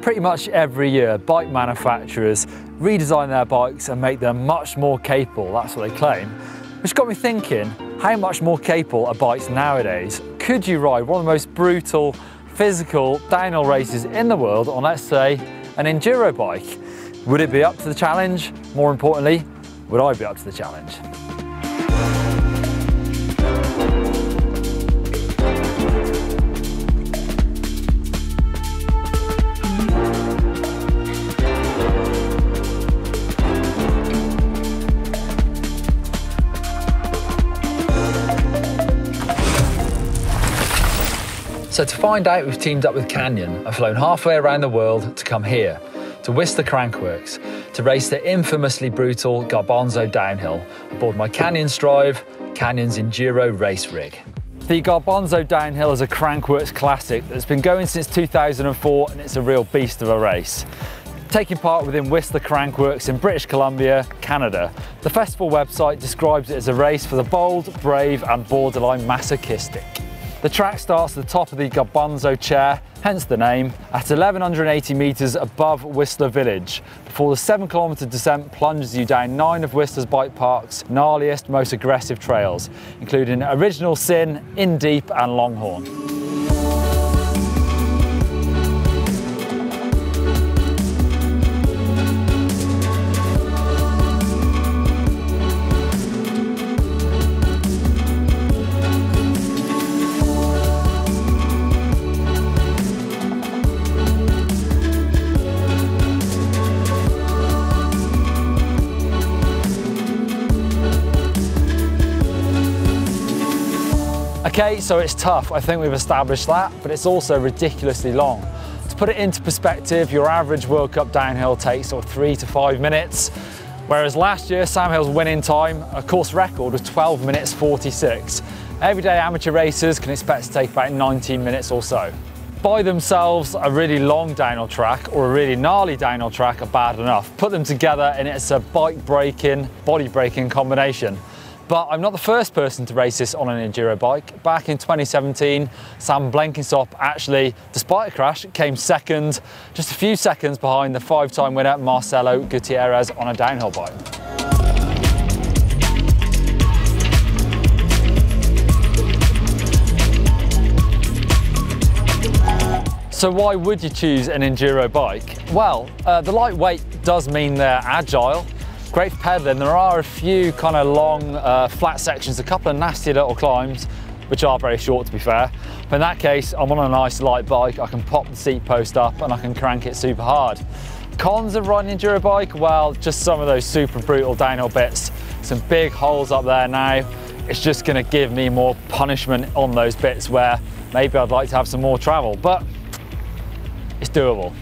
Pretty much every year, bike manufacturers redesign their bikes and make them much more capable, that's what they claim. Which got me thinking, how much more capable are bikes nowadays? Could you ride one of the most brutal, physical downhill races in the world on, let's say, an enduro bike? Would it be up to the challenge? More importantly, would I be up to the challenge? So to find out, we've teamed up with Canyon. I've flown halfway around the world to come here, to Whistler Crankworx, to race the infamously brutal Garbanzo Downhill aboard my Canyon Strive, Canyon's Enduro race rig. The Garbanzo Downhill is a Crankworx classic that's been going since 2004, and it's a real beast of a race. Taking part within Whistler Crankworx in British Columbia, Canada. The festival website describes it as a race for the bold, brave and borderline masochistic. The track starts at the top of the Garbanzo chair, hence the name, at 1180 metres above Whistler village, before the 7-kilometre descent plunges you down 9 of Whistler's bike park's gnarliest, most aggressive trails, including Original Sin, In Deep and Longhorn. Okay, so it's tough, I think we've established that, but it's also ridiculously long. To put it into perspective, your average World Cup downhill takes sort of 3 to 5 minutes, whereas last year Sam Hill's winning time, a course record, was 12 minutes 46. Everyday amateur racers can expect to take about 19 minutes or so. By themselves, a really long downhill track or a really gnarly downhill track are bad enough. Put them together and it's a bike breaking, body breaking combination. But I'm not the first person to race this on an enduro bike. Back in 2017, Sam Blenkinsop actually, despite a crash, came second, just a few seconds behind the 5-time winner Marcelo Gutierrez on a downhill bike. So why would you choose an enduro bike? Well, the lightweight does mean they're agile. Great for pedaling. There are a few kind of long flat sections, a couple of nasty little climbs, which are very short to be fair. But in that case, I'm on a nice light bike, I can pop the seat post up and I can crank it super hard. Cons of riding an enduro bike? Well, just some of those super brutal downhill bits. Some big holes up there now. It's just gonna give me more punishment on those bits where maybe I'd like to have some more travel, but it's doable.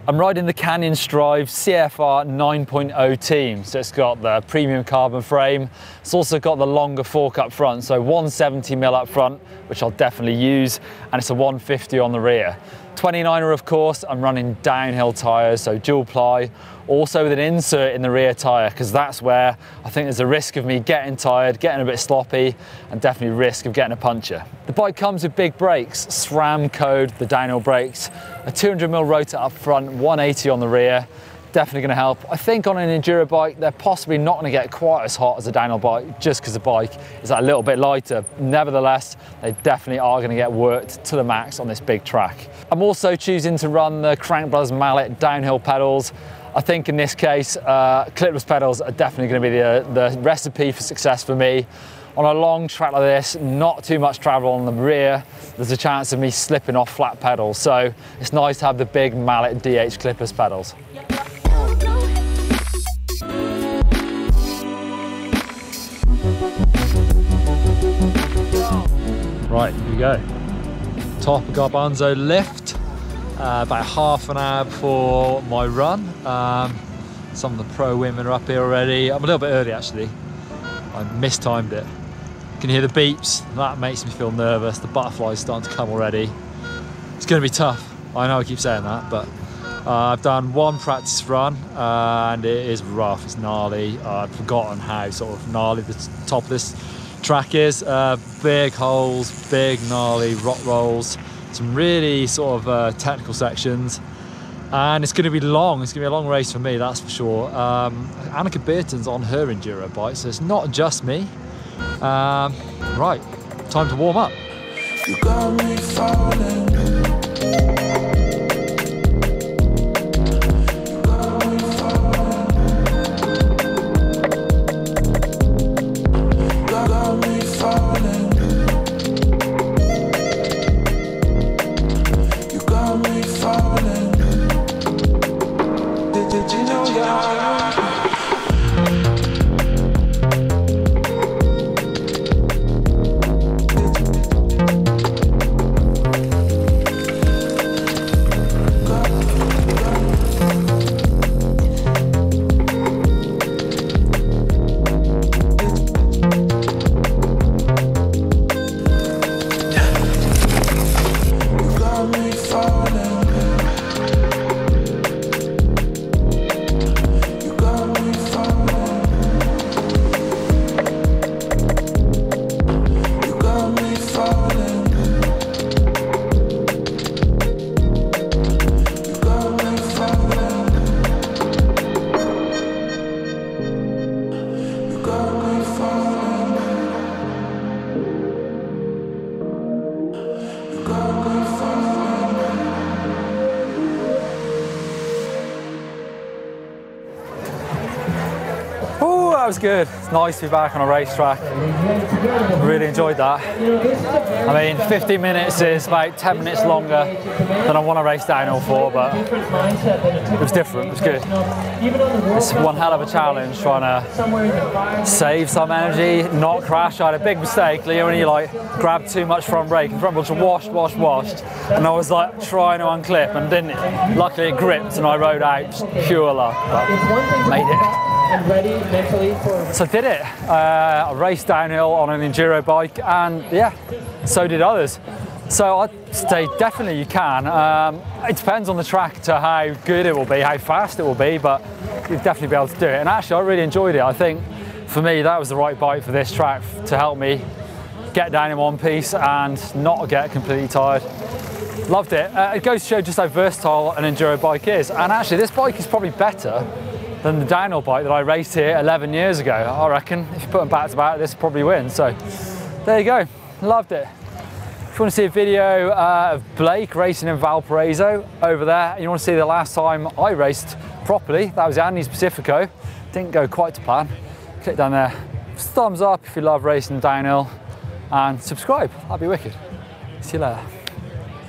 I'm riding the Canyon Strive CFR 9.0 team, so it's got the premium carbon frame. It's also got the longer fork up front, so 170mm up front, which I'll definitely use, and it's a 150 on the rear. 29er, of course, I'm running downhill tyres, so dual ply, also with an insert in the rear tyre, because that's where I think there's a risk of me getting tired, getting a bit sloppy, and definitely risk of getting a puncture. The bike comes with big brakes, SRAM code, the downhill brakes, a 200mm rotor up front, 180 on the rear, definitely going to help. I think on an enduro bike, they're possibly not going to get quite as hot as a downhill bike, just because the bike is a little bit lighter. Nevertheless, they definitely are going to get worked to the max on this big track. I'm also choosing to run the Crank Brothers Mallet downhill pedals. I think in this case, clipless pedals are definitely going to be the recipe for success for me. On a long track like this, not too much travel on the rear, there's a chance of me slipping off flat pedals. So it's nice to have the big Mallet DH clipless pedals. Right, here we go. Top of Garbanzo lift. About half an hour before my run. Some of the pro women are up here already. I'm a little bit early actually. I mistimed it. You can hear the beeps. That makes me feel nervous. The butterflies starting to come already. It's going to be tough. I know I keep saying that, but I've done one practice run and it is rough, it's gnarly. I'd forgotten how sort of gnarly the top of this track is. Big holes, big gnarly rock rolls, some really sort of technical sections. And it's going to be long, it's going to be a long race for me, that's for sure. Annika Beerton's on her Enduro bike, so it's not just me. Right, time to warm up. You got me falling. That was good. It's nice to be back on a racetrack. Really enjoyed that. I mean, 15 minutes is about 10 minutes longer than I want to race downhill for, but it was different, it was good. It's one hell of a challenge trying to save some energy, not crash. I had a big mistake, when you like grabbed too much front brake and front brake just washed, and I was like trying to unclip and didn't it. Luckily it gripped and I rode out, just pure luck, but made it. And ready mentally for... So I did it. I raced downhill on an enduro bike, and yeah, so did others. So I'd say definitely you can. It depends on the track to how good it will be, how fast it will be, but you'll definitely be able to do it. And actually I really enjoyed it. I think for me that was the right bike for this track to help me get down in one piece and not get completely tired. Loved it. It goes to show just how versatile an enduro bike is. And actually this bike is probably better than the downhill bike that I raced here 11 years ago. I reckon if you put them back to back, this probably wins. So there you go, loved it. If you want to see a video of Blake racing in Valparaiso over there, and you want to see the last time I raced properly, that was Andy's Pacifico. Didn't go quite to plan. Click down there, thumbs up if you love racing downhill, and subscribe, that'd be wicked. See you later.